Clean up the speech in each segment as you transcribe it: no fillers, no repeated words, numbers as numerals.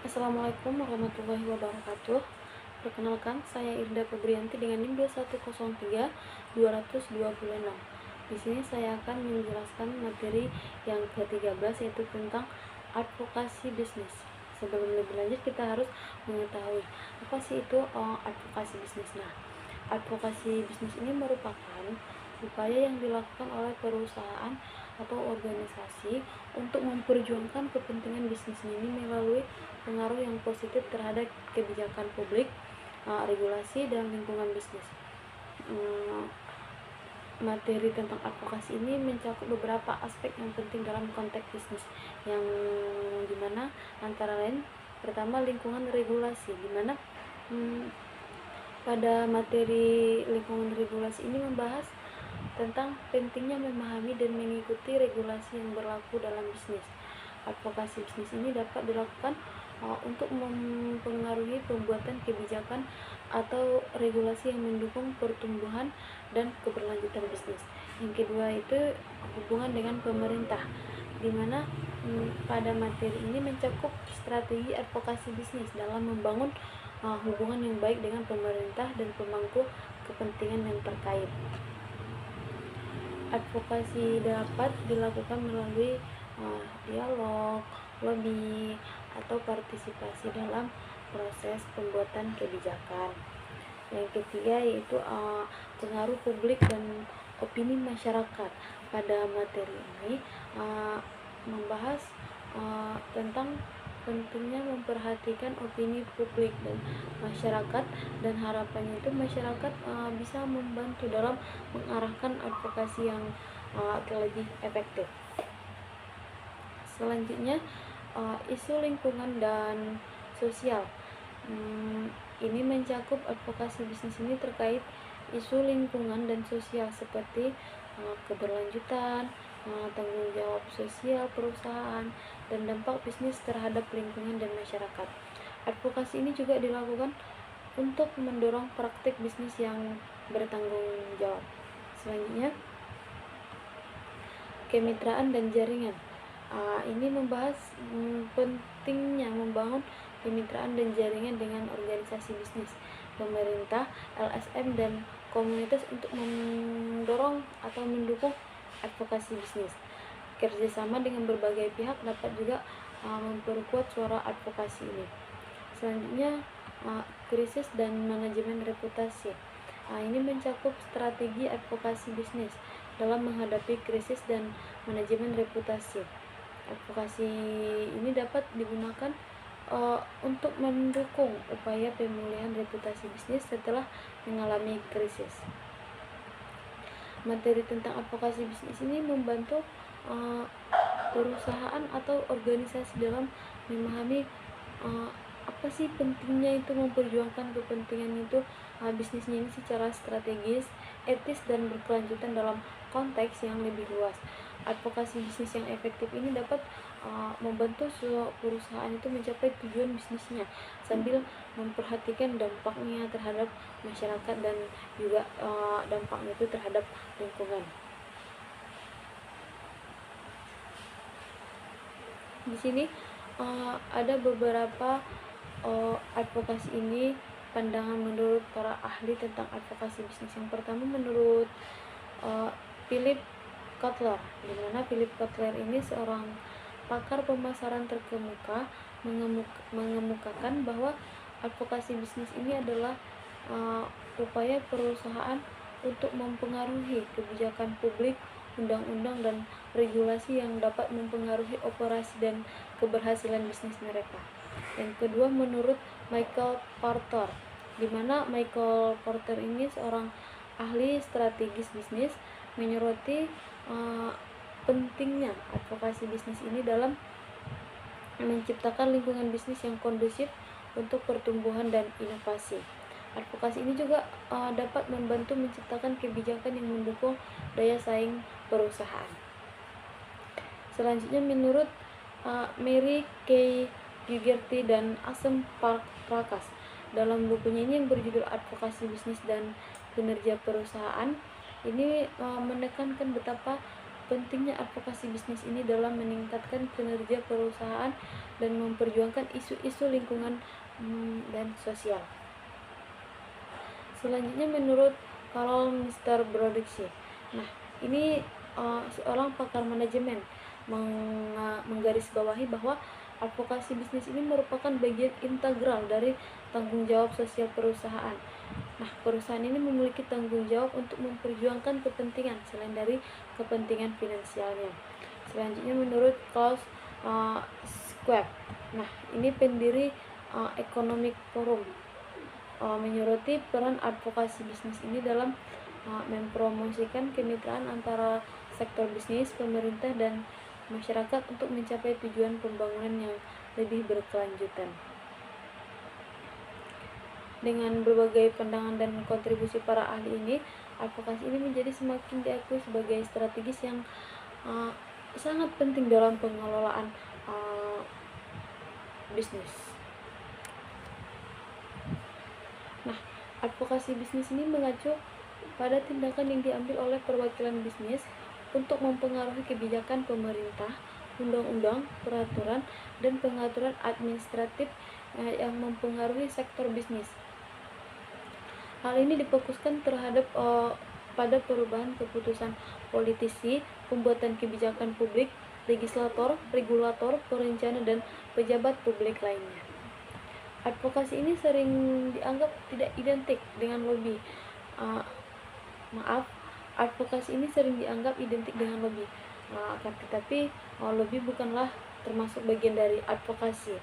Assalamualaikum warahmatullahi wabarakatuh. Perkenalkan, saya Irda Febrianti dengan NIM 2103226. Di sini saya akan menjelaskan materi yang ke-13 yaitu tentang advokasi bisnis. Sebelum lebih lanjut kita harus mengetahui apa sih itu advokasi bisnis. Nah, advokasi bisnis ini merupakan upaya yang dilakukan oleh perusahaan atau organisasi untuk memperjuangkan kepentingan bisnisnya ini melalui pengaruh yang positif terhadap kebijakan publik, regulasi, dan lingkungan bisnis. Materi tentang advokasi ini mencakup beberapa aspek yang penting dalam konteks bisnis, yang dimana antara lain pertama lingkungan regulasi, dimana pada materi lingkungan regulasi ini membahas tentang pentingnya memahami dan mengikuti regulasi yang berlaku dalam bisnis. Advokasi bisnis ini dapat dilakukan untuk mempengaruhi pembuatan kebijakan atau regulasi yang mendukung pertumbuhan dan keberlanjutan bisnis. Yang kedua itu hubungan dengan pemerintah, di mana pada materi ini mencakup strategi advokasi bisnis dalam membangun hubungan yang baik dengan pemerintah dan pemangku kepentingan yang terkait. Advokasi dapat dilakukan melalui dialog, lobby, atau partisipasi dalam proses pembuatan kebijakan. Yang ketiga yaitu pengaruh publik dan opini masyarakat. Pada materi ini membahas tentang pentingnya memperhatikan opini publik dan masyarakat, dan harapannya itu masyarakat bisa membantu dalam mengarahkan advokasi yang lebih efektif. Selanjutnya isu lingkungan dan sosial. Ini mencakup advokasi bisnis ini terkait isu lingkungan dan sosial seperti keberlanjutan, tanggung jawab sosial perusahaan, dan dampak bisnis terhadap lingkungan dan masyarakat. Advokasi ini juga dilakukan untuk mendorong praktik bisnis yang bertanggung jawab. Selanjutnya, kemitraan dan jaringan. Ini membahas pentingnya membangun kemitraan dan jaringan dengan organisasi bisnis, pemerintah, LSM, dan komunitas untuk mendorong atau mendukung advokasi bisnis. Kerjasama dengan berbagai pihak dapat juga memperkuat suara advokasi ini. Selanjutnya, krisis dan manajemen reputasi. Ini mencakup strategi advokasi bisnis dalam menghadapi krisis dan manajemen reputasi. Advokasi ini dapat digunakan untuk mendukung upaya pemulihan reputasi bisnis setelah mengalami krisis. Materi tentang advokasi bisnis ini membantu perusahaan atau organisasi dalam memahami apa sih pentingnya itu memperjuangkan kepentingan itu bisnisnya ini secara strategis, etis, dan berkelanjutan dalam konteks yang lebih luas. Advokasi bisnis yang efektif ini dapat membantu perusahaan itu mencapai tujuan bisnisnya sambil memperhatikan dampaknya terhadap masyarakat dan juga dampaknya itu terhadap lingkungan. Di sini ada beberapa advokasi ini pandangan menurut para ahli tentang advokasi bisnis. Yang pertama menurut Philip Kotler, di mana Philip Kotler ini seorang pakar pemasaran terkemuka mengemukakan bahwa advokasi bisnis ini adalah upaya perusahaan untuk mempengaruhi kebijakan publik, undang-undang, dan regulasi yang dapat mempengaruhi operasi dan keberhasilan bisnis mereka. Yang kedua menurut Michael Porter, di mana Michael Porter ini seorang ahli strategis bisnis menyoroti pentingnya advokasi bisnis ini dalam menciptakan lingkungan bisnis yang kondusif untuk pertumbuhan dan inovasi. Advokasi ini juga dapat membantu menciptakan kebijakan yang mendukung daya saing perusahaan. Selanjutnya menurut Mary Kay Gugerty dan Asem Prakas, dalam bukunya ini yang berjudul Advokasi Bisnis dan Kinerja Perusahaan, ini menekankan betapa pentingnya advokasi bisnis ini dalam meningkatkan kinerja perusahaan dan memperjuangkan isu-isu lingkungan dan sosial. Selanjutnya menurut Carol Mr. Brodixi. Nah, ini seorang pakar manajemen menggarisbawahi bahwa advokasi bisnis ini merupakan bagian integral dari tanggung jawab sosial perusahaan. Nah, perusahaan ini memiliki tanggung jawab untuk memperjuangkan kepentingan selain dari kepentingan finansialnya. Selanjutnya menurut Klaus Schwab. Nah, ini pendiri Economic Forum menyoroti peran advokasi bisnis ini dalam mempromosikan kemitraan antara sektor bisnis, pemerintah, dan masyarakat untuk mencapai tujuan pembangunan yang lebih berkelanjutan. Dengan berbagai pandangan dan kontribusi para ahli ini, advokasi ini menjadi semakin diakui sebagai strategis yang sangat penting dalam pengelolaan bisnis. Nah, advokasi bisnis ini mengacu pada tindakan yang diambil oleh perwakilan bisnis untuk mempengaruhi kebijakan pemerintah, undang-undang, peraturan, dan pengaturan administratif yang mempengaruhi sektor bisnis. Hal ini difokuskan terhadap pada perubahan keputusan politisi, pembuatan kebijakan publik, legislator, regulator, perencana, dan pejabat publik lainnya. Advokasi ini sering dianggap tidak identik dengan lobby. Advokasi ini sering dianggap identik dengan lobby. Tetapi lobby bukanlah termasuk bagian dari advokasi.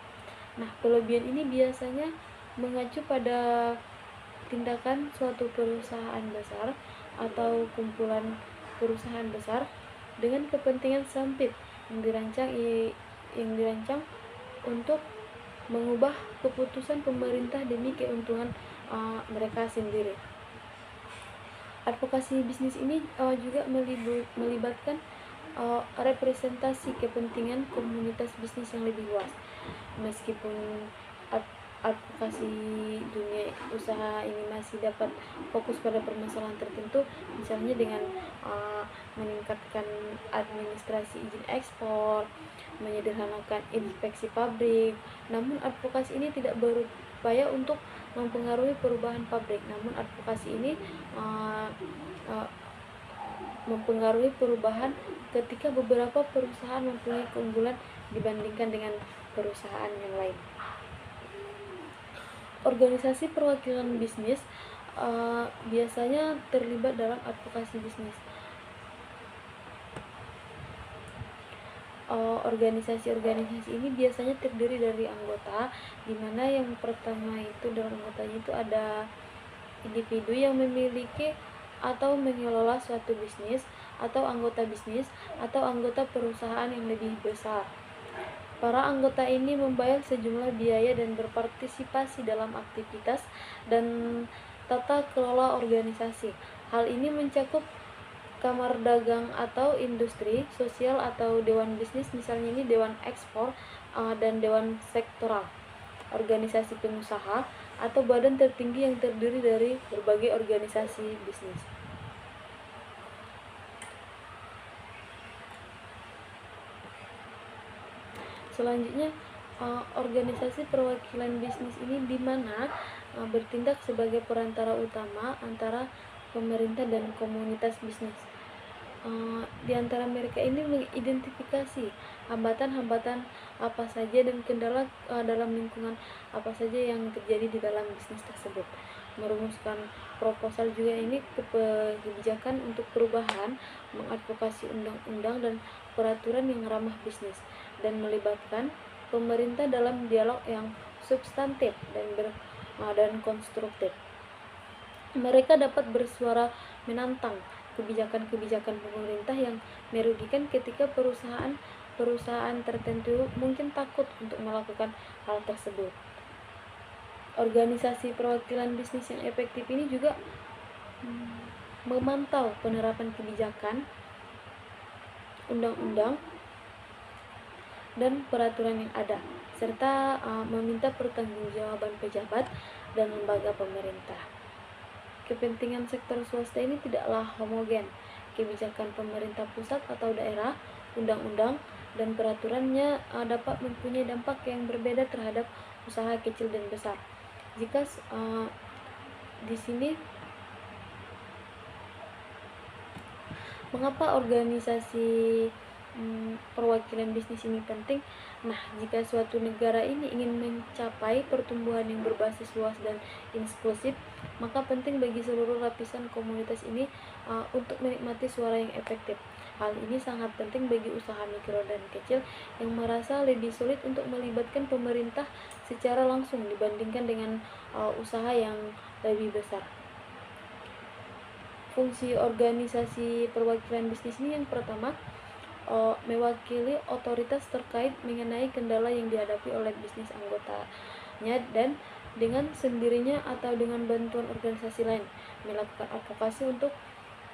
Nah, kelobian ini biasanya mengacu pada tindakan suatu perusahaan besar atau kumpulan perusahaan besar dengan kepentingan sempit yang dirancang untuk mengubah keputusan pemerintah demi keuntungan mereka sendiri. Advokasi bisnis ini juga melibatkan representasi kepentingan komunitas bisnis yang lebih luas. Meskipun advokasi dunia usaha ini masih dapat fokus pada permasalahan tertentu, misalnya dengan meningkatkan administrasi izin ekspor, menyederhanakan inspeksi pabrik. Namun advokasi ini tidak berupaya untuk mempengaruhi perubahan pabrik, namun advokasi ini mempengaruhi perubahan ketika beberapa perusahaan mempunyai keunggulan dibandingkan dengan perusahaan yang lain. Organisasi perwakilan bisnis biasanya terlibat dalam advokasi bisnis. Organisasi-organisasi ini biasanya terdiri dari anggota, di mana yang pertama itu dalam anggotanya itu ada individu yang memiliki atau mengelola suatu bisnis, atau anggota bisnis, atau anggota perusahaan yang lebih besar. Para anggota ini membayar sejumlah biaya dan berpartisipasi dalam aktivitas dan tata kelola organisasi. Hal ini mencakup kamar dagang atau industri sosial atau dewan bisnis, misalnya ini dewan ekspor dan dewan sektoral, organisasi pengusaha, atau badan tertinggi yang terdiri dari berbagai organisasi bisnis. Selanjutnya, organisasi perwakilan bisnis ini di mana bertindak sebagai perantara utama antara pemerintah dan komunitas bisnis. Di antara mereka ini mengidentifikasi hambatan-hambatan apa saja dan kendala dalam lingkungan apa saja yang terjadi di dalam bisnis tersebut, merumuskan proposal juga ini kebijakan untuk perubahan, mengadvokasi undang-undang dan peraturan yang ramah bisnis, dan melibatkan pemerintah dalam dialog yang substantif dan konstruktif. Mereka dapat bersuara menantang kebijakan-kebijakan pemerintah yang merugikan ketika perusahaan tertentu mungkin takut untuk melakukan hal tersebut. Organisasi perwakilan bisnis yang efektif ini juga memantau penerapan kebijakan, undang-undang, dan peraturan yang ada, serta meminta pertanggungjawaban pejabat dan lembaga pemerintah. Kepentingan sektor swasta ini tidaklah homogen. kebijakan pemerintah pusat atau daerah, undang-undang, dan peraturannya dapat mempunyai dampak yang berbeda terhadap usaha kecil dan besar. Jika di sini mengapa organisasi perwakilan bisnis ini penting? Nah, jika suatu negara ini ingin mencapai pertumbuhan yang berbasis luas dan inklusif, maka penting bagi seluruh lapisan komunitas ini untuk menikmati suara yang efektif. Hal ini sangat penting bagi usaha mikro dan kecil yang merasa lebih sulit untuk melibatkan pemerintah secara langsung dibandingkan dengan usaha yang lebih besar. Fungsi organisasi perwakilan bisnis ini yang pertama, mewakili otoritas terkait mengenai kendala yang dihadapi oleh bisnis anggotanya dan dengan sendirinya atau dengan bantuan organisasi lain melakukan advokasi untuk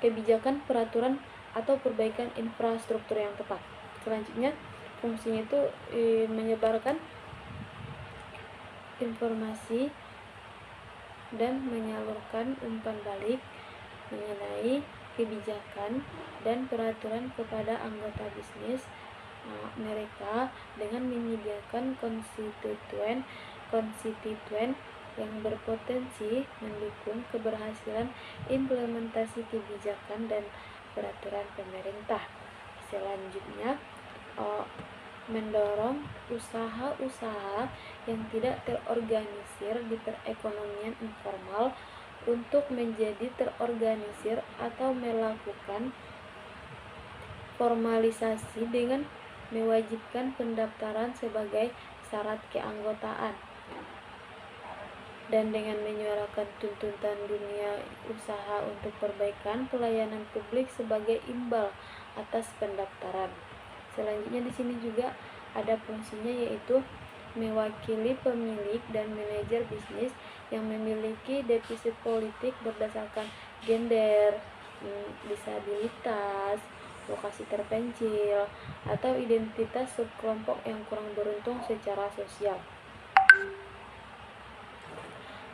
kebijakan, peraturan, atau perbaikan infrastruktur yang tepat. Selanjutnya, fungsinya itu menyebarkan informasi dan menyalurkan umpan balik mengenai kebijakan dan peraturan kepada anggota bisnis mereka dengan menyediakan konstituen yang berpotensi mendukung keberhasilan implementasi kebijakan dan peraturan pemerintah. Selanjutnya, mendorong usaha-usaha yang tidak terorganisir di perekonomian informal untuk menjadi terorganisir atau melakukan formalisasi dengan mewajibkan pendaftaran sebagai syarat keanggotaan dan dengan menyuarakan tuntutan dunia usaha untuk perbaikan pelayanan publik sebagai imbal atas pendaftaran. Selanjutnya di sini juga ada fungsinya, yaitu mewakili pemilik dan manajer bisnis yang memiliki defisit politik berdasarkan gender, disabilitas, lokasi terpencil, atau identitas subkelompok yang kurang beruntung secara sosial.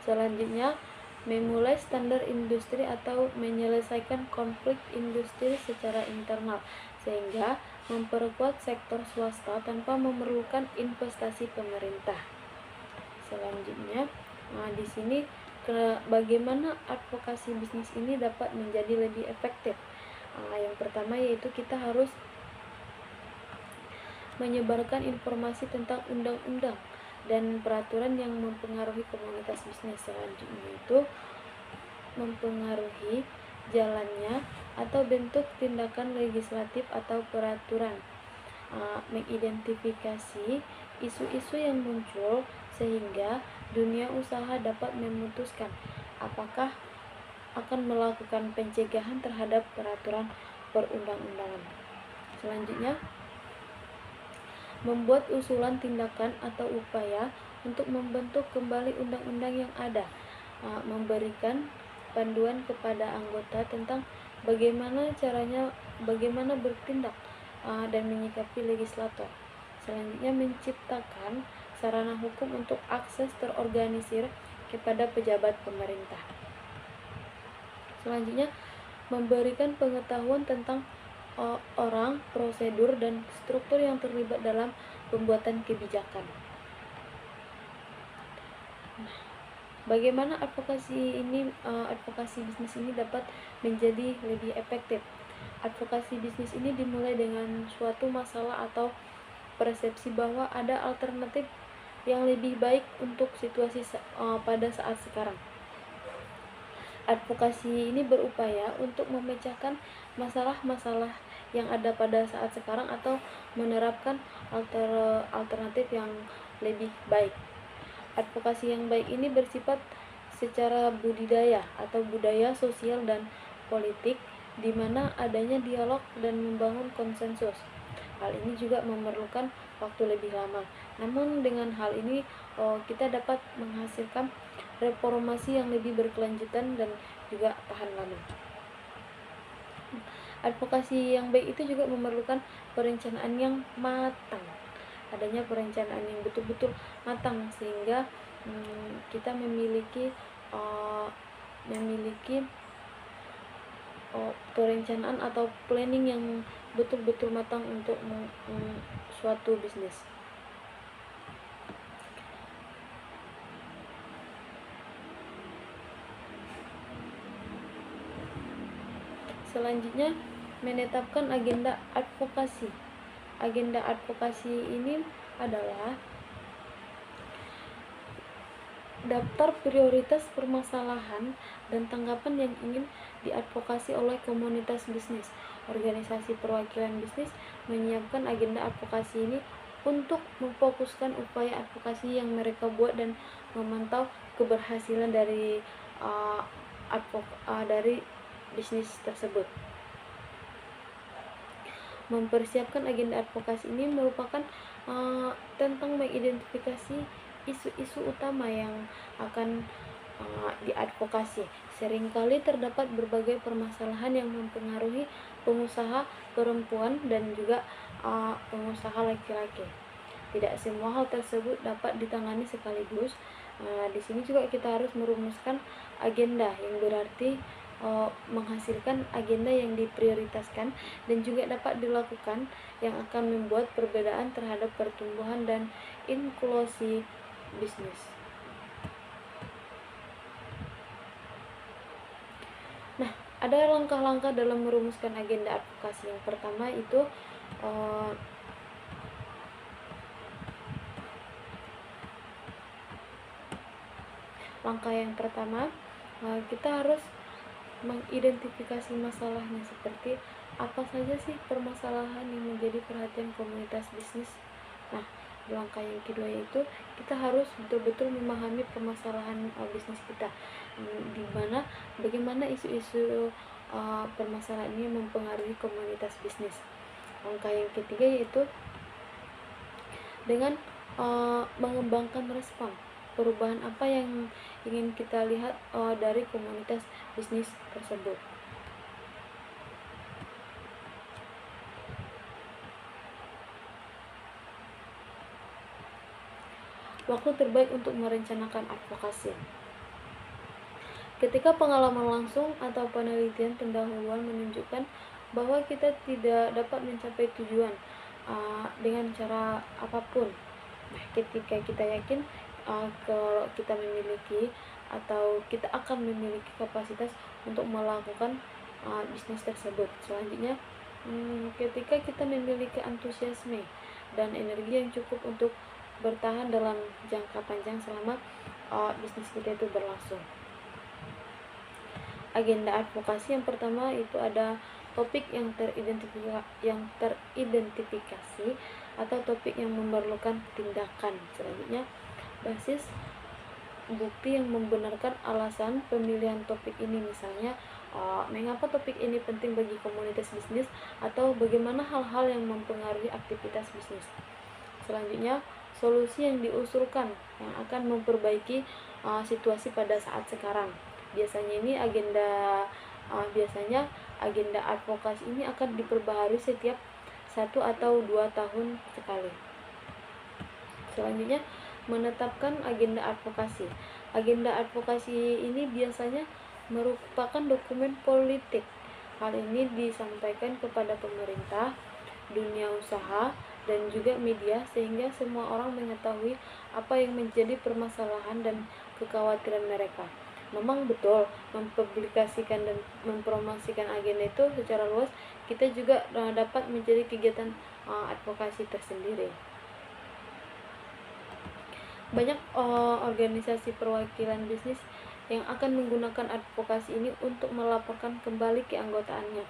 Selanjutnya, memulai standar industri atau menyelesaikan konflik industri secara internal sehingga memperkuat sektor swasta tanpa memerlukan investasi pemerintah. Selanjutnya, di sini bagaimana advokasi bisnis ini dapat menjadi lebih efektif. Yang pertama yaitu kita harus menyebarkan informasi tentang undang-undang dan peraturan yang mempengaruhi komunitas bisnis. Selanjutnya itu mempengaruhi jalannya atau bentuk tindakan legislatif atau peraturan, mengidentifikasi isu-isu yang muncul sehingga dunia usaha dapat memutuskan apakah akan melakukan pencegahan terhadap peraturan perundang-undangan. Selanjutnya, membuat usulan tindakan atau upaya untuk membentuk kembali undang-undang yang ada, memberikan panduan kepada anggota tentang bagaimana bertindak dan menyikapi legislator. Selanjutnya, menciptakan sarana hukum untuk akses terorganisir kepada pejabat pemerintah. Selanjutnya, memberikan pengetahuan tentang orang, prosedur, dan struktur yang terlibat dalam pembuatan kebijakan. Bagaimana advokasi bisnis ini dapat menjadi lebih efektif? Advokasi bisnis ini dimulai dengan suatu masalah atau persepsi bahwa ada alternatif yang lebih baik untuk situasi pada saat sekarang. Advokasi ini berupaya untuk memecahkan masalah-masalah yang ada pada saat sekarang atau menerapkan alternatif yang lebih baik. Advokasi yang baik ini bersifat secara budidaya atau budaya sosial dan politik, di mana adanya dialog dan membangun konsensus. Hal ini juga memerlukan waktu lebih lama. Namun dengan hal ini kita dapat menghasilkan reformasi yang lebih berkelanjutan dan juga tahan lama. Advokasi yang baik itu juga memerlukan perencanaan yang matang. Adanya perencanaan yang betul-betul matang sehingga kita memiliki perencanaan atau planning yang betul-betul matang untuk suatu bisnis. Selanjutnya, menetapkan agenda advokasi. Agenda advokasi ini adalah daftar prioritas permasalahan dan tanggapan yang ingin diadvokasi oleh komunitas bisnis. Organisasi perwakilan bisnis menyiapkan agenda advokasi ini untuk memfokuskan upaya advokasi yang mereka buat dan memantau keberhasilan dari dari bisnis tersebut. Mempersiapkan agenda advokasi ini merupakan tentang mengidentifikasi isu-isu utama yang akan diadvokasi. Seringkali terdapat berbagai permasalahan yang mempengaruhi pengusaha perempuan dan juga pengusaha laki-laki. Tidak semua hal tersebut dapat ditangani sekaligus. Di sini juga kita harus merumuskan agenda, yang berarti menghasilkan agenda yang diprioritaskan dan juga dapat dilakukan, yang akan membuat perbedaan terhadap pertumbuhan dan inklusi bisnis. Nah, ada langkah-langkah dalam merumuskan agenda advokasi. Yang pertama itu langkah yang pertama, kita harus mengidentifikasi masalahnya, seperti apa saja sih permasalahan yang menjadi perhatian komunitas bisnis. Nah, di langkah yang kedua yaitu kita harus betul-betul memahami permasalahan bisnis kita, bagaimana isu-isu permasalahan ini mempengaruhi komunitas bisnis. Langkah yang ketiga yaitu dengan mengembangkan respon. Perubahan apa yang ingin kita lihat dari komunitas bisnis tersebut. Waktu terbaik untuk merencanakan advokasi. Ketika pengalaman langsung atau penelitian pendahuluan menunjukkan bahwa kita tidak dapat mencapai tujuan dengan cara apapun. Nah, ketika kita yakin kalau kita memiliki atau kita akan memiliki kapasitas untuk melakukan bisnis tersebut. Selanjutnya, ketika kita memiliki antusiasme dan energi yang cukup untuk bertahan dalam jangka panjang selama bisnis kita itu berlangsung. Agenda advokasi yang pertama itu ada topik yang teridentifikasi atau topik yang memerlukan tindakan. Selanjutnya, basis bukti yang membenarkan alasan pemilihan topik ini, misalnya mengapa topik ini penting bagi komunitas bisnis atau bagaimana hal-hal yang mempengaruhi aktivitas bisnis. Selanjutnya, solusi yang diusulkan yang akan memperbaiki situasi pada saat sekarang. Biasanya agenda advokasi ini akan diperbaharui setiap 1 atau 2 tahun sekali. Selanjutnya, menetapkan agenda advokasi. Agenda advokasi ini biasanya merupakan dokumen politik. Hal ini disampaikan kepada pemerintah, dunia usaha, dan juga media, sehingga semua orang mengetahui apa yang menjadi permasalahan dan kekhawatiran mereka. Memang betul, mempublikasikan dan mempromosikan agenda itu secara luas, kita juga dapat menjadi kegiatan advokasi tersendiri. Banyak organisasi perwakilan bisnis yang akan menggunakan advokasi ini untuk melaporkan kembali keanggotaannya,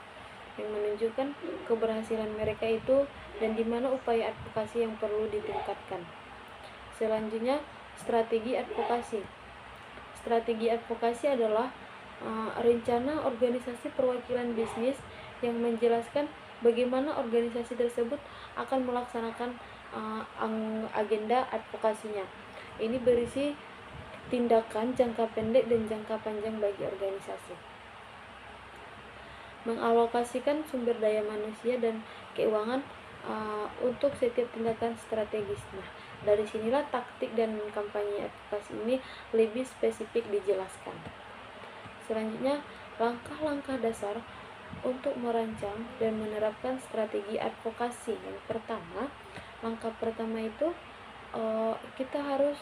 yang menunjukkan keberhasilan mereka itu dan di mana upaya advokasi yang perlu ditingkatkan. Selanjutnya, strategi advokasi. Strategi advokasi adalah rencana organisasi perwakilan bisnis yang menjelaskan bagaimana organisasi tersebut akan melaksanakan agenda advokasinya. Ini berisi tindakan jangka pendek dan jangka panjang bagi organisasi. Mengalokasikan sumber daya manusia dan keuangan untuk setiap tindakan strategis. Nah, dari sinilah taktik dan kampanye advokasi ini lebih spesifik dijelaskan. Selanjutnya, langkah-langkah dasar untuk merancang dan menerapkan strategi advokasi. Yang pertama, langkah pertama itu kita harus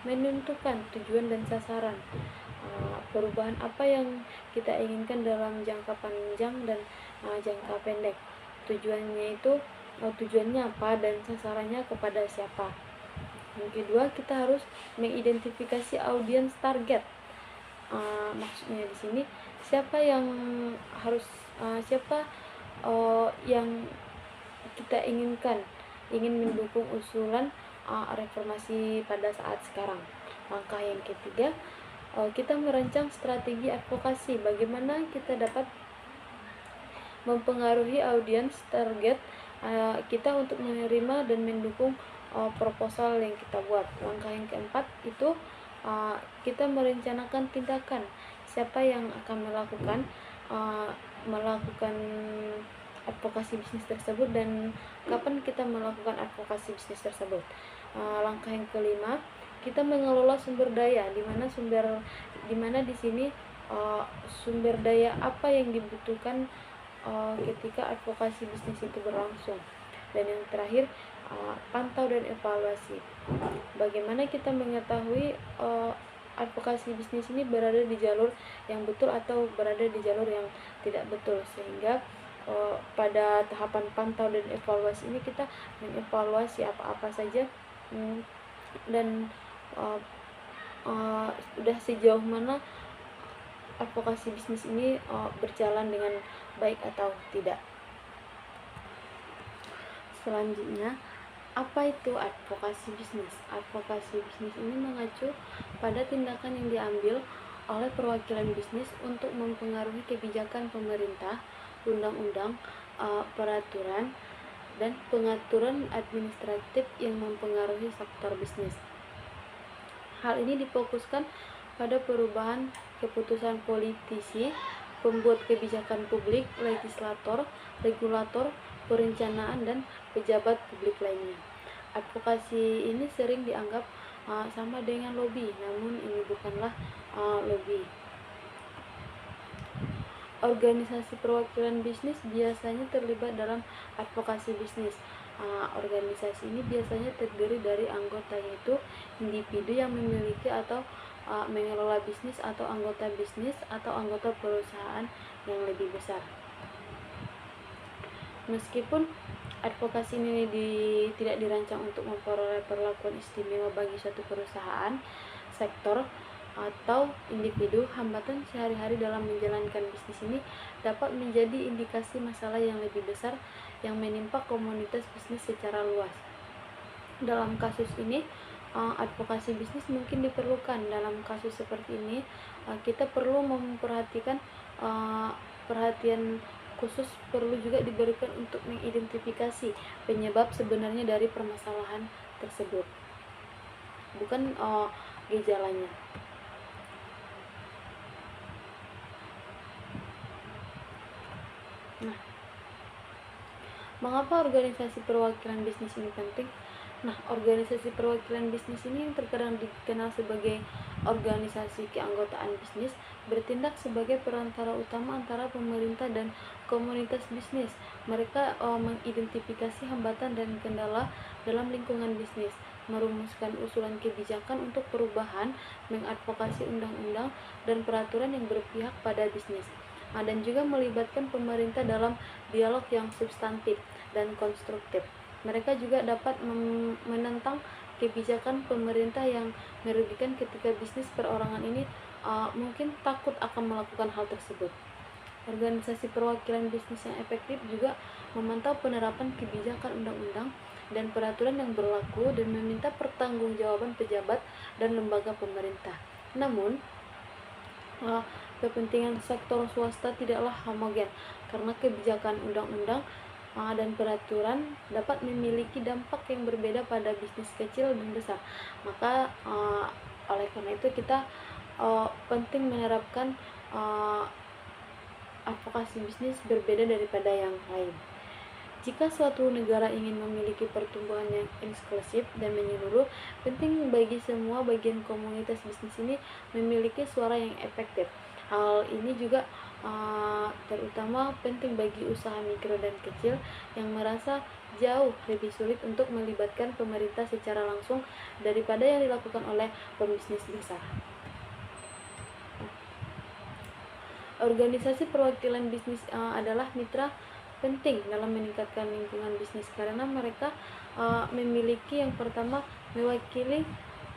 menentukan tujuan dan sasaran. Perubahan apa yang kita inginkan dalam jangka panjang dan jangka pendek. Tujuannya apa dan sasarannya kepada siapa. Yang kedua, kita harus mengidentifikasi audiens target. Maksudnya di sini siapa yang harus yang kita ingin mendukung usulan reformasi pada saat sekarang. Langkah yang ketiga, kita merancang strategi advokasi. Bagaimana kita dapat mempengaruhi audiens target kita untuk menerima dan mendukung proposal yang kita buat. Langkah yang keempat itu kita merencanakan tindakan. Siapa yang akan melakukan advokasi bisnis tersebut dan kapan kita melakukan advokasi bisnis tersebut. Langkah yang kelima, kita mengelola sumber daya, di mana di sini sumber daya apa yang dibutuhkan ketika advokasi bisnis itu berlangsung. Dan yang terakhir, pantau dan evaluasi. Bagaimana kita mengetahui advokasi bisnis ini berada di jalur yang betul atau berada di jalur yang tidak betul, sehingga pada tahapan pantau dan evaluasi ini kita mengevaluasi apa-apa saja dan sudah sejauh mana advokasi bisnis ini berjalan dengan baik atau tidak. Selanjutnya, apa itu advokasi bisnis? Advokasi bisnis ini mengacu pada tindakan yang diambil oleh perwakilan bisnis untuk mempengaruhi kebijakan pemerintah, undang-undang, peraturan, dan pengaturan administratif yang mempengaruhi sektor bisnis. Hal ini difokuskan pada perubahan keputusan politisi, pembuat kebijakan publik, legislator, regulator, perencanaan, dan pejabat publik lainnya. Advokasi ini sering dianggap sama dengan lobby, namun ini bukanlah lobby. Organisasi perwakilan bisnis biasanya terlibat dalam advokasi bisnis. Organisasi ini biasanya terdiri dari anggota, yaitu individu yang memiliki atau mengelola bisnis, atau anggota bisnis atau anggota perusahaan yang lebih besar. Meskipun advokasi ini tidak dirancang untuk memperoleh perlakuan istimewa bagi suatu perusahaan, sektor, atau individu, hambatan sehari-hari dalam menjalankan bisnis ini dapat menjadi indikasi masalah yang lebih besar yang menimpa komunitas bisnis secara luas. Dalam kasus ini, advokasi bisnis mungkin diperlukan. Dalam kasus seperti ini, kita perlu memperhatikan perhatian khusus perlu juga diberikan untuk mengidentifikasi penyebab sebenarnya dari permasalahan tersebut, bukan gejalanya. Nah, mengapa organisasi perwakilan bisnis ini penting? Nah, organisasi perwakilan bisnis ini yang terkadang dikenal sebagai organisasi keanggotaan bisnis bertindak sebagai perantara utama antara pemerintah dan komunitas bisnis. Mereka mengidentifikasi hambatan dan kendala dalam lingkungan bisnis, merumuskan usulan kebijakan untuk perubahan, mengadvokasi undang-undang dan peraturan yang berpihak pada bisnis, dan juga melibatkan pemerintah dalam dialog yang substantif dan konstruktif. Mereka juga dapat menentang kebijakan pemerintah yang merugikan ketika bisnis perorangan ini mungkin takut akan melakukan hal tersebut. Organisasi perwakilan bisnis yang efektif juga memantau penerapan kebijakan undang-undang dan peraturan yang berlaku dan meminta pertanggungjawaban pejabat dan lembaga pemerintah. Namun, kepentingan sektor swasta tidaklah homogen, karena kebijakan undang-undang dan peraturan dapat memiliki dampak yang berbeda pada bisnis kecil dan besar. Maka oleh karena itu kita penting menerapkan advokasi bisnis berbeda daripada yang lain. Jika suatu negara ingin memiliki pertumbuhan yang inklusif dan menyeluruh, penting bagi semua bagian komunitas bisnis ini memiliki suara yang efektif. Hal ini juga terutama penting bagi usaha mikro dan kecil yang merasa jauh lebih sulit untuk melibatkan pemerintah secara langsung daripada yang dilakukan oleh pebisnis besar. Organisasi perwakilan bisnis adalah mitra penting dalam meningkatkan lingkungan bisnis karena mereka memiliki yang pertama mewakili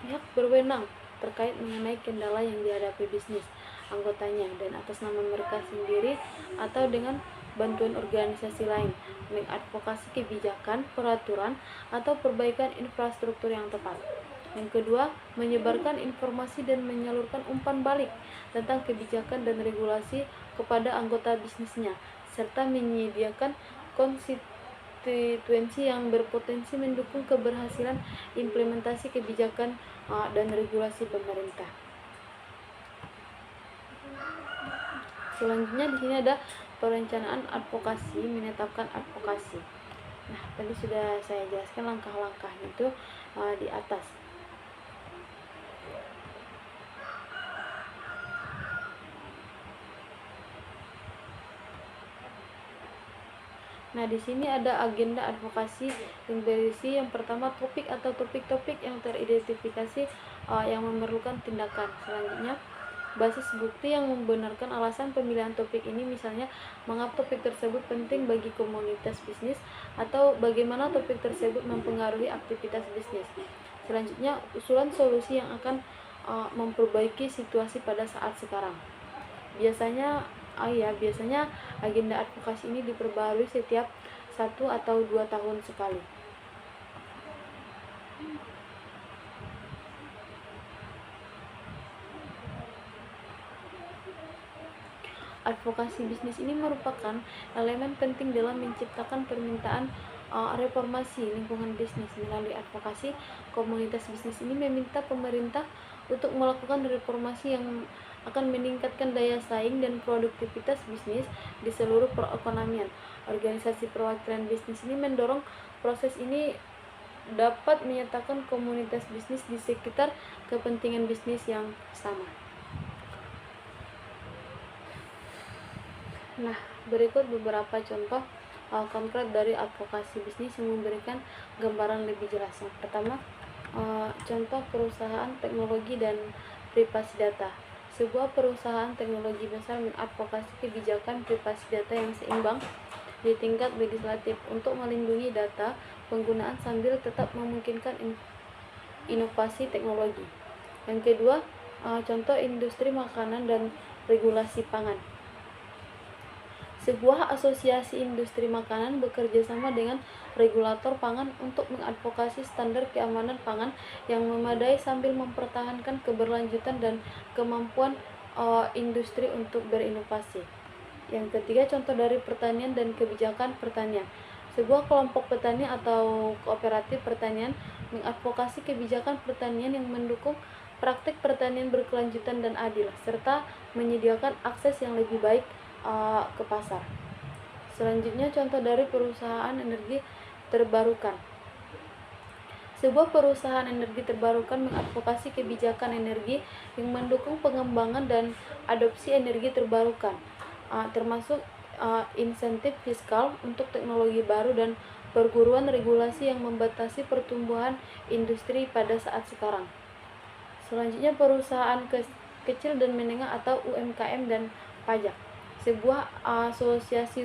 pihak berwenang terkait mengenai kendala yang dihadapi bisnis anggotanya dan atas nama mereka sendiri atau dengan bantuan organisasi lain mengadvokasi kebijakan, peraturan, atau perbaikan infrastruktur yang tepat. Yang kedua, menyebarkan informasi dan menyalurkan umpan balik tentang kebijakan dan regulasi kepada anggota bisnisnya, serta menyediakan konstituensi yang berpotensi mendukung keberhasilan implementasi kebijakan dan regulasi pemerintah. Selanjutnya di sini ada perencanaan advokasi, menetapkan advokasi. Nah, tadi sudah saya jelaskan langkah-langkahnya itu di atas. Nah, di sini ada agenda advokasi yang berisi yang pertama topik atau topik-topik yang teridentifikasi yang memerlukan tindakan. Selanjutnya, basis bukti yang membenarkan alasan pemilihan topik ini, misalnya mengapa topik tersebut penting bagi komunitas bisnis atau bagaimana topik tersebut mempengaruhi aktivitas bisnis. Selanjutnya, usulan solusi yang akan memperbaiki situasi pada saat sekarang. Biasanya agenda advokasi ini diperbarui setiap 1 atau 2 tahun sekali. Advokasi bisnis ini merupakan elemen penting dalam menciptakan permintaan reformasi lingkungan bisnis. Melalui advokasi, komunitas bisnis ini meminta pemerintah untuk melakukan reformasi yang akan meningkatkan daya saing dan produktivitas bisnis di seluruh perekonomian. Organisasi perwakilan bisnis ini mendorong proses ini dapat menyatakan komunitas bisnis di sekitar kepentingan bisnis yang sama. Nah, berikut beberapa contoh konkret dari advokasi bisnis yang memberikan gambaran lebih jelas. Yang pertama, contoh perusahaan teknologi dan privasi data. Sebuah perusahaan teknologi besar mengadvokasi kebijakan privasi data yang seimbang di tingkat legislatif untuk melindungi data penggunaan sambil tetap memungkinkan inovasi teknologi. Yang kedua, contoh industri makanan dan regulasi pangan. Sebuah asosiasi industri makanan bekerja sama dengan regulator pangan untuk mengadvokasi standar keamanan pangan yang memadai sambil mempertahankan keberlanjutan dan kemampuan industri untuk berinovasi. Yang ketiga, contoh dari pertanian dan kebijakan pertanian. Sebuah kelompok petani atau kooperatif pertanian mengadvokasi kebijakan pertanian yang mendukung praktik pertanian berkelanjutan dan adil, serta menyediakan akses yang lebih baik ke pasar. Selanjutnya, contoh dari perusahaan energi terbarukan. Sebuah perusahaan energi terbarukan mengadvokasi kebijakan energi yang mendukung pengembangan dan adopsi energi terbarukan, termasuk insentif fiskal untuk teknologi baru dan perburuan regulasi yang membatasi pertumbuhan industri pada saat sekarang. Selanjutnya, perusahaan kecil dan menengah atau UMKM dan pajak. Sebuah asosiasi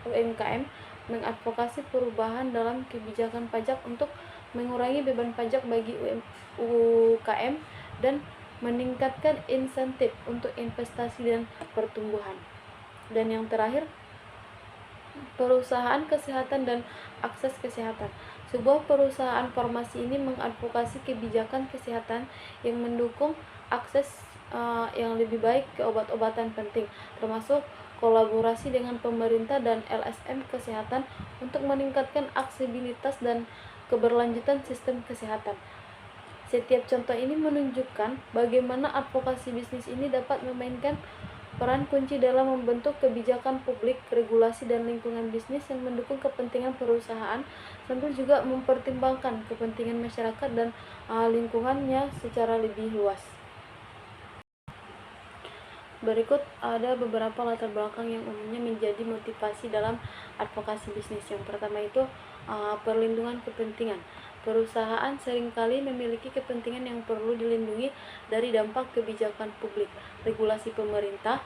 UMKM mengadvokasi perubahan dalam kebijakan pajak untuk mengurangi beban pajak bagi UKM dan meningkatkan insentif untuk investasi dan pertumbuhan. Dan yang terakhir, perusahaan kesehatan dan akses kesehatan. Sebuah perusahaan farmasi ini mengadvokasi kebijakan kesehatan yang mendukung akses yang lebih baik ke obat-obatan penting, termasuk kolaborasi dengan pemerintah dan LSM kesehatan untuk meningkatkan aksesibilitas dan keberlanjutan sistem kesehatan. Setiap contoh ini menunjukkan bagaimana advokasi bisnis ini dapat memainkan peran kunci dalam membentuk kebijakan publik, regulasi, dan lingkungan bisnis yang mendukung kepentingan perusahaan sambil juga mempertimbangkan kepentingan masyarakat dan lingkungannya secara lebih luas. Berikut ada beberapa latar belakang yang umumnya menjadi motivasi dalam advokasi bisnis. Yang pertama itu perlindungan kepentingan. Perusahaan seringkali memiliki kepentingan yang perlu dilindungi dari dampak kebijakan publik, regulasi pemerintah,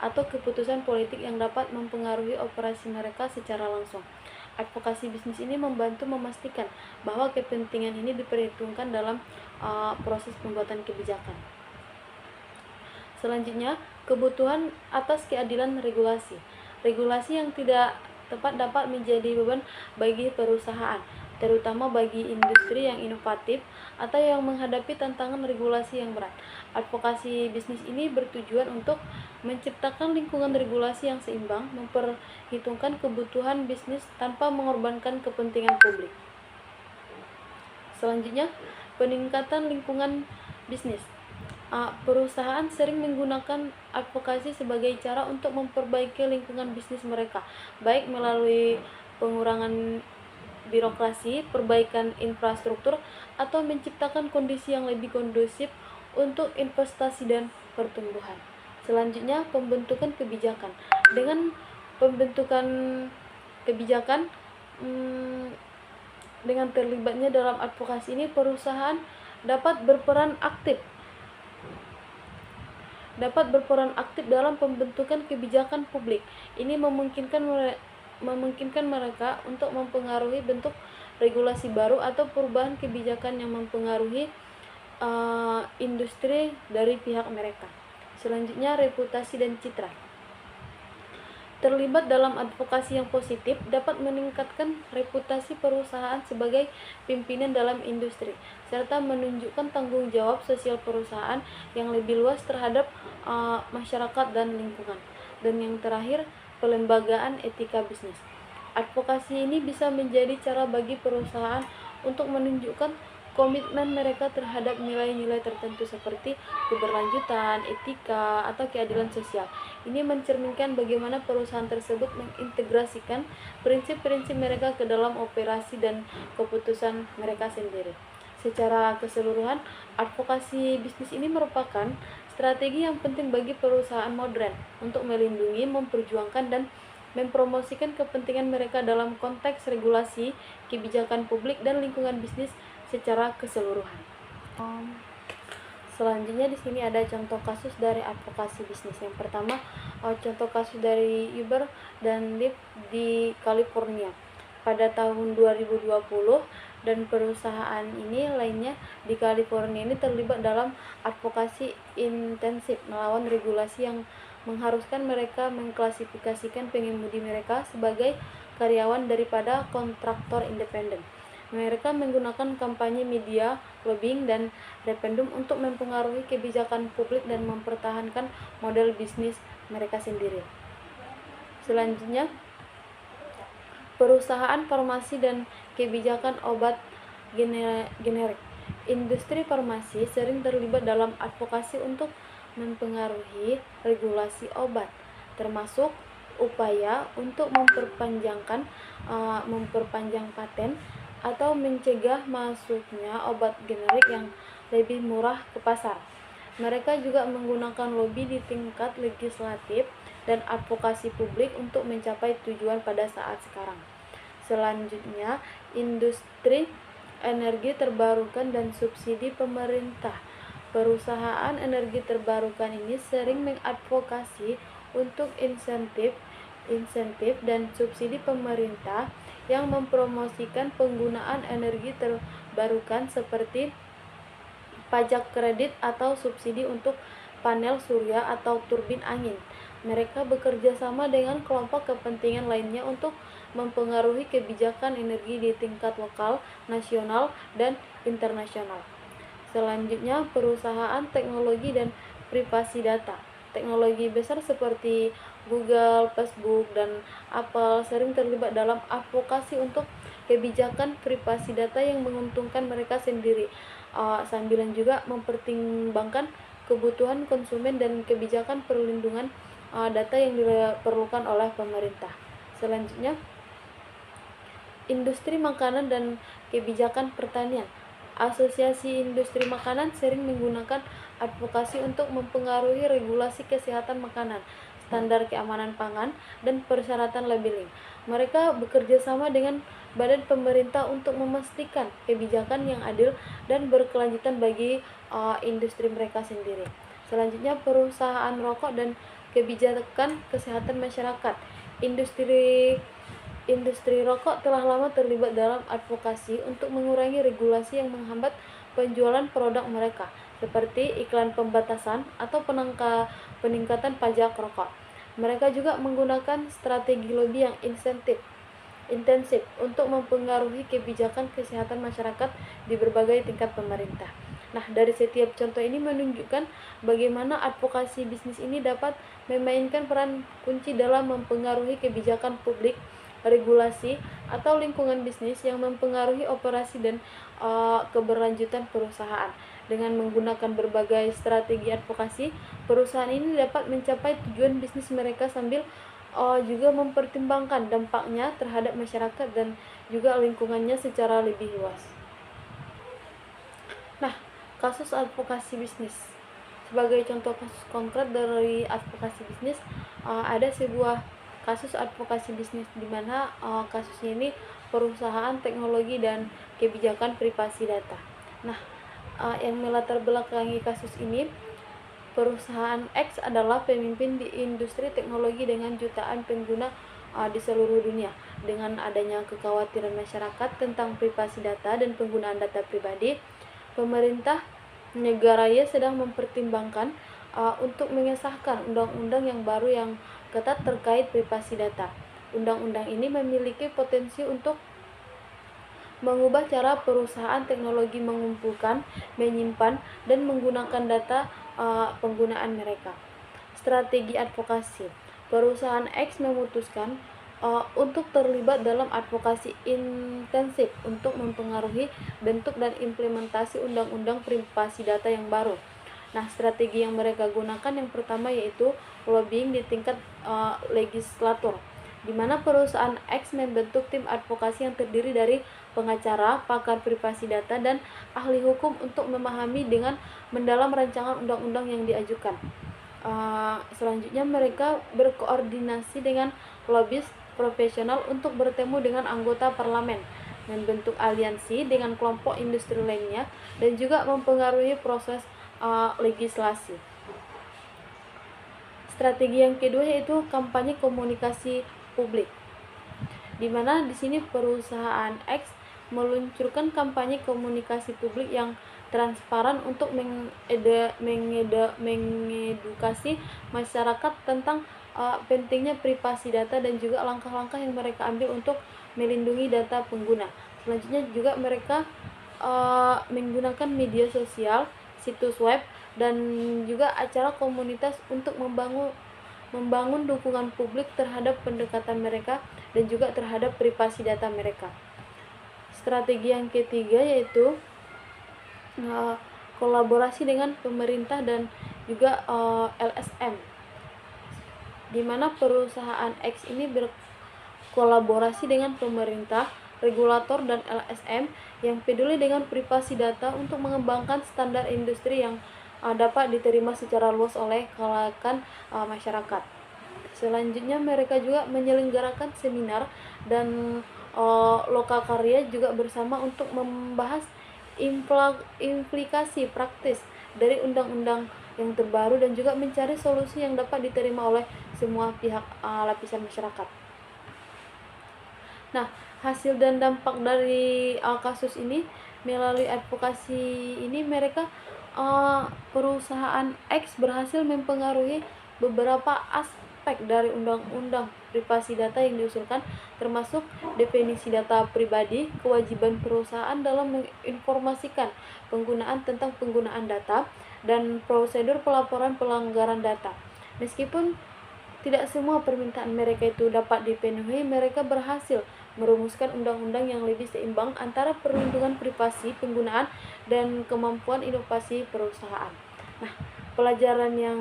atau keputusan politik yang dapat mempengaruhi operasi mereka secara langsung. Advokasi bisnis ini membantu memastikan bahwa kepentingan ini diperhitungkan dalam proses pembuatan kebijakan. Selanjutnya, kebutuhan atas keadilan regulasi. Regulasi yang tidak tepat dapat menjadi beban bagi perusahaan, terutama bagi industri yang inovatif atau yang menghadapi tantangan regulasi yang berat. Advokasi bisnis ini bertujuan untuk menciptakan lingkungan regulasi yang seimbang, memperhitungkan kebutuhan bisnis tanpa mengorbankan kepentingan publik. Selanjutnya, peningkatan lingkungan bisnis. Perusahaan sering menggunakan advokasi sebagai cara untuk memperbaiki lingkungan bisnis mereka, baik melalui pengurangan birokrasi, perbaikan infrastruktur, atau menciptakan kondisi yang lebih kondusif untuk investasi dan pertumbuhan. Selanjutnya, pembentukan kebijakan. Dengan pembentukan kebijakan, dengan terlibatnya dalam advokasi ini, perusahaan dapat berperan aktif dalam pembentukan kebijakan publik. Ini memungkinkan mereka untuk mempengaruhi bentuk regulasi baru atau perubahan kebijakan yang mempengaruhi industri dari pihak mereka. Selanjutnya, reputasi dan citra. Terlibat dalam advokasi yang positif dapat meningkatkan reputasi perusahaan sebagai pimpinan dalam industri, serta menunjukkan tanggung jawab sosial perusahaan yang lebih luas terhadap masyarakat dan lingkungan. Dan yang terakhir, pelembagaan etika bisnis. Advokasi ini bisa menjadi cara bagi perusahaan untuk menunjukkan komitmen mereka terhadap nilai-nilai tertentu seperti keberlanjutan, etika, atau keadilan sosial. Ini mencerminkan bagaimana perusahaan tersebut mengintegrasikan prinsip-prinsip mereka ke dalam operasi dan keputusan mereka sendiri. Secara keseluruhan, advokasi bisnis ini merupakan strategi yang penting bagi perusahaan modern untuk melindungi, memperjuangkan, dan mempromosikan kepentingan mereka dalam konteks regulasi, kebijakan publik, dan lingkungan bisnis secara keseluruhan. Selanjutnya di sini ada contoh kasus dari advokasi bisnis. Yang pertama, contoh kasus dari Uber dan Lyft di California pada tahun 2020, dan perusahaan ini lainnya di California ini terlibat dalam advokasi intensif melawan regulasi yang mengharuskan mereka mengklasifikasikan pengemudi mereka sebagai karyawan daripada kontraktor independen. Mereka menggunakan kampanye media, lobbying, dan referendum untuk mempengaruhi kebijakan publik dan mempertahankan model bisnis mereka sendiri. Selanjutnya, perusahaan farmasi dan kebijakan obat generik. Industri farmasi sering terlibat dalam advokasi untuk mempengaruhi regulasi obat, termasuk upaya untuk memperpanjang paten atau mencegah masuknya obat generik yang lebih murah ke pasar. Mereka juga menggunakan lobby di tingkat legislatif dan advokasi publik untuk mencapai tujuan pada saat sekarang. Selanjutnya, industri energi terbarukan dan subsidi pemerintah. Perusahaan energi terbarukan ini sering mengadvokasi untuk insentif dan subsidi pemerintah yang mempromosikan penggunaan energi terbarukan seperti pajak kredit atau subsidi untuk panel surya atau turbin angin. Mereka bekerja sama dengan kelompok kepentingan lainnya untuk mempengaruhi kebijakan energi di tingkat lokal, nasional, dan internasional. Selanjutnya, perusahaan teknologi dan privasi data. Teknologi besar seperti Google, Facebook, dan Apple sering terlibat dalam advokasi untuk kebijakan privasi data yang menguntungkan mereka sendiri, sambilan juga mempertimbangkan kebutuhan konsumen dan kebijakan perlindungan data yang diperlukan oleh pemerintah. Selanjutnya, industri makanan dan kebijakan pertanian. Asosiasi Industri Makanan sering menggunakan advokasi untuk mempengaruhi regulasi kesehatan makanan, standar keamanan pangan, dan persyaratan labeling. Mereka bekerja sama dengan badan pemerintah untuk memastikan kebijakan yang adil dan berkelanjutan bagi industri mereka sendiri. Selanjutnya, perusahaan rokok dan kebijakan kesehatan masyarakat. Industri Industri rokok telah lama terlibat dalam advokasi untuk mengurangi regulasi yang menghambat penjualan produk mereka, seperti iklan pembatasan atau peningkatan pajak rokok. Mereka juga menggunakan strategi lobby yang intensif untuk mempengaruhi kebijakan kesehatan masyarakat di berbagai tingkat pemerintah. Nah, dari setiap contoh ini menunjukkan bagaimana advokasi bisnis ini dapat memainkan peran kunci dalam mempengaruhi kebijakan publik, regulasi, atau lingkungan bisnis yang mempengaruhi operasi dan keberlanjutan perusahaan. Dengan menggunakan berbagai strategi advokasi, perusahaan ini dapat mencapai tujuan bisnis mereka sambil juga mempertimbangkan dampaknya terhadap masyarakat dan juga lingkungannya secara lebih luas. Nah, kasus advokasi bisnis. Sebagai contoh kasus konkret dari advokasi bisnis, ada sebuah kasus advokasi bisnis di mana kasusnya ini perusahaan teknologi dan kebijakan privasi data. Nah, yang melatar belakangi kasus ini, perusahaan X adalah pemimpin di industri teknologi dengan jutaan pengguna di seluruh dunia. Dengan adanya kekhawatiran masyarakat tentang privasi data dan penggunaan data pribadi, pemerintah negaranya sedang mempertimbangkan untuk mengesahkan undang-undang yang baru yang ketat terkait privasi data. Undang-undang ini memiliki potensi untuk mengubah cara perusahaan teknologi mengumpulkan, menyimpan, dan menggunakan data penggunaan mereka. Strategi advokasi. Perusahaan X memutuskan untuk terlibat dalam advokasi intensif untuk mempengaruhi bentuk dan implementasi undang-undang privasi data yang baru. Nah, strategi yang mereka gunakan yang pertama yaitu lobbying di tingkat legislatur, di mana perusahaan X membentuk tim advokasi yang terdiri dari pengacara, pakar privasi data, dan ahli hukum untuk memahami dengan mendalam rancangan undang-undang yang diajukan. Selanjutnya mereka berkoordinasi dengan lobis profesional untuk bertemu dengan anggota parlemen, membentuk aliansi dengan kelompok industri lainnya, dan juga mempengaruhi proses legislasi. Strategi yang kedua yaitu kampanye komunikasi publik, di mana di sini perusahaan X meluncurkan kampanye komunikasi publik yang transparan untuk mengedukasi masyarakat tentang pentingnya privasi data dan juga langkah-langkah yang mereka ambil untuk melindungi data pengguna. Selanjutnya juga mereka menggunakan media sosial, situs web, dan juga acara komunitas untuk membangun dukungan publik terhadap pendekatan mereka dan juga terhadap privasi data mereka. Strategi yang ketiga yaitu kolaborasi dengan pemerintah dan juga LSM, di mana perusahaan X ini berkolaborasi dengan pemerintah, regulator, dan LSM yang peduli dengan privasi data untuk mengembangkan standar industri yang dapat diterima secara luas oleh kalangan masyarakat. Selanjutnya mereka juga menyelenggarakan seminar dan lokakarya juga bersama untuk membahas implikasi praktis dari undang-undang yang terbaru dan juga mencari solusi yang dapat diterima oleh semua pihak lapisan masyarakat. Nah, hasil dan dampak dari kasus ini melalui advokasi ini mereka perusahaan X berhasil mempengaruhi beberapa aspek dari undang-undang privasi data yang diusulkan, termasuk definisi data pribadi, kewajiban perusahaan dalam menginformasikan penggunaan tentang penggunaan data, dan prosedur pelaporan pelanggaran data. Meskipun tidak semua permintaan mereka itu dapat dipenuhi, mereka berhasil merumuskan undang-undang yang lebih seimbang antara perlindungan privasi penggunaan dan kemampuan inovasi perusahaan. Nah, pelajaran yang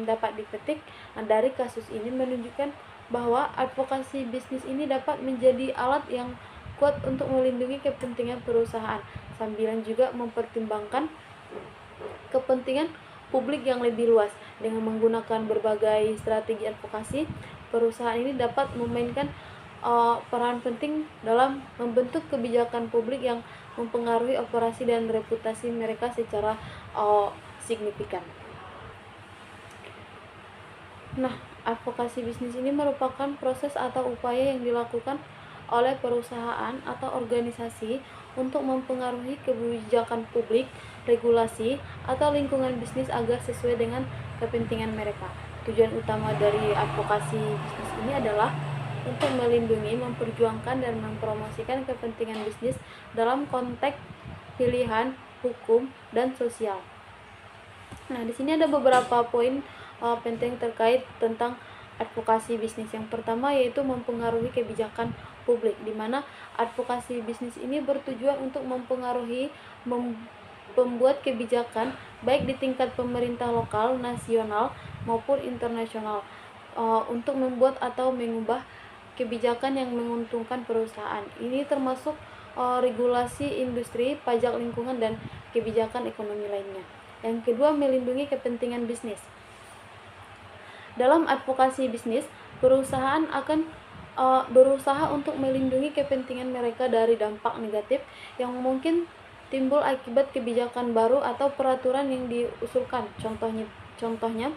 dapat dipetik dari kasus ini menunjukkan bahwa advokasi bisnis ini dapat menjadi alat yang kuat untuk melindungi kepentingan perusahaan, sambil juga mempertimbangkan kepentingan publik yang lebih luas. Dengan menggunakan berbagai strategi advokasi, perusahaan ini dapat memainkan peran penting dalam membentuk kebijakan publik yang mempengaruhi operasi dan reputasi mereka secara signifikan. Nah, advokasi bisnis ini merupakan proses atau upaya yang dilakukan oleh perusahaan atau organisasi untuk mempengaruhi kebijakan publik, regulasi, atau lingkungan bisnis agar sesuai dengan kepentingan mereka. Tujuan utama dari advokasi bisnis ini adalah untuk melindungi, memperjuangkan, dan mempromosikan kepentingan bisnis dalam konteks pilihan, hukum, dan sosial. Nah, di sini ada beberapa poin penting terkait tentang advokasi bisnis. Yang pertama yaitu mempengaruhi kebijakan publik, di mana advokasi bisnis ini bertujuan untuk mempengaruhi pembuat kebijakan baik di tingkat pemerintah lokal, nasional, maupun internasional untuk membuat atau mengubah kebijakan yang menguntungkan perusahaan. Ini termasuk regulasi industri, pajak lingkungan, dan kebijakan ekonomi lainnya. Yang kedua, melindungi kepentingan bisnis. Dalam advokasi bisnis, perusahaan akan berusaha untuk melindungi kepentingan mereka dari dampak negatif yang mungkin timbul akibat kebijakan baru atau peraturan yang diusulkan. Contohnya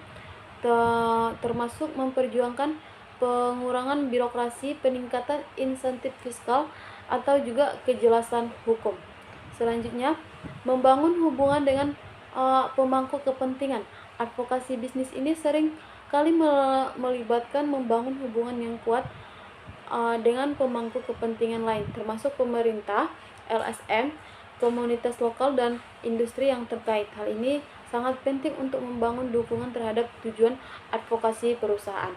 termasuk memperjuangkan pengurangan birokrasi, peningkatan insentif fiskal, atau juga kejelasan hukum. Selanjutnya, membangun hubungan dengan pemangku kepentingan. Advokasi bisnis ini sering kali melibatkan membangun hubungan yang kuat dengan pemangku kepentingan lain, termasuk pemerintah, LSM, komunitas lokal, dan industri yang terkait. Hal ini sangat penting untuk membangun dukungan terhadap tujuan advokasi perusahaan.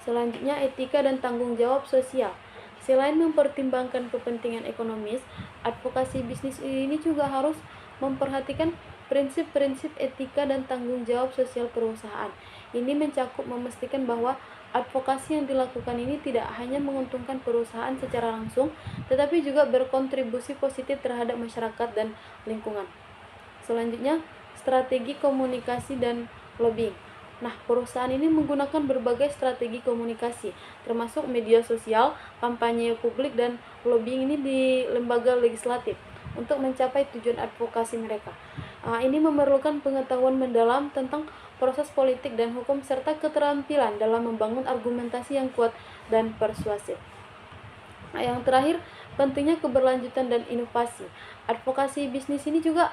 Selanjutnya, etika dan tanggung jawab sosial. Selain mempertimbangkan kepentingan ekonomis, advokasi bisnis ini juga harus memperhatikan prinsip-prinsip etika dan tanggung jawab sosial perusahaan. Ini mencakup memastikan bahwa advokasi yang dilakukan ini tidak hanya menguntungkan perusahaan secara langsung, tetapi juga berkontribusi positif terhadap masyarakat dan lingkungan. Selanjutnya, strategi komunikasi dan lobbying. Nah, perusahaan ini menggunakan berbagai strategi komunikasi, termasuk media sosial, kampanye publik, dan lobbying ini di lembaga legislatif untuk mencapai tujuan advokasi mereka. Ini memerlukan pengetahuan mendalam tentang proses politik dan hukum serta keterampilan dalam membangun argumentasi yang kuat dan persuasif. Yang terakhir, pentingnya keberlanjutan dan inovasi. Advokasi bisnis ini juga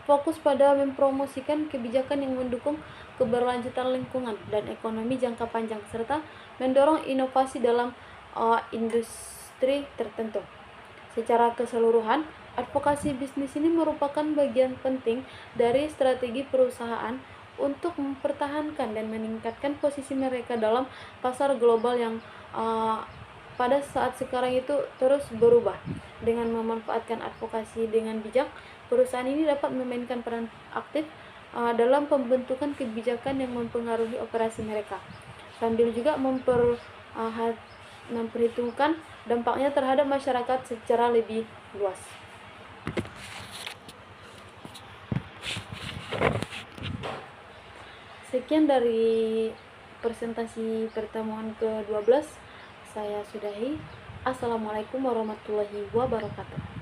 fokus pada mempromosikan kebijakan yang mendukung keberlanjutan lingkungan dan ekonomi jangka panjang serta mendorong inovasi dalam industri tertentu. Secara keseluruhan, advokasi bisnis ini merupakan bagian penting dari strategi perusahaan untuk mempertahankan dan meningkatkan posisi mereka dalam pasar global yang pada saat sekarang itu terus berubah. Dengan memanfaatkan advokasi dengan bijak, perusahaan ini dapat memainkan peran aktif dalam pembentukan kebijakan yang mempengaruhi operasi mereka, sambil juga memperhitungkan dampaknya terhadap masyarakat secara lebih luas. Sekian dari presentasi pertemuan ke-12, saya sudahi. Assalamualaikum warahmatullahi wabarakatuh.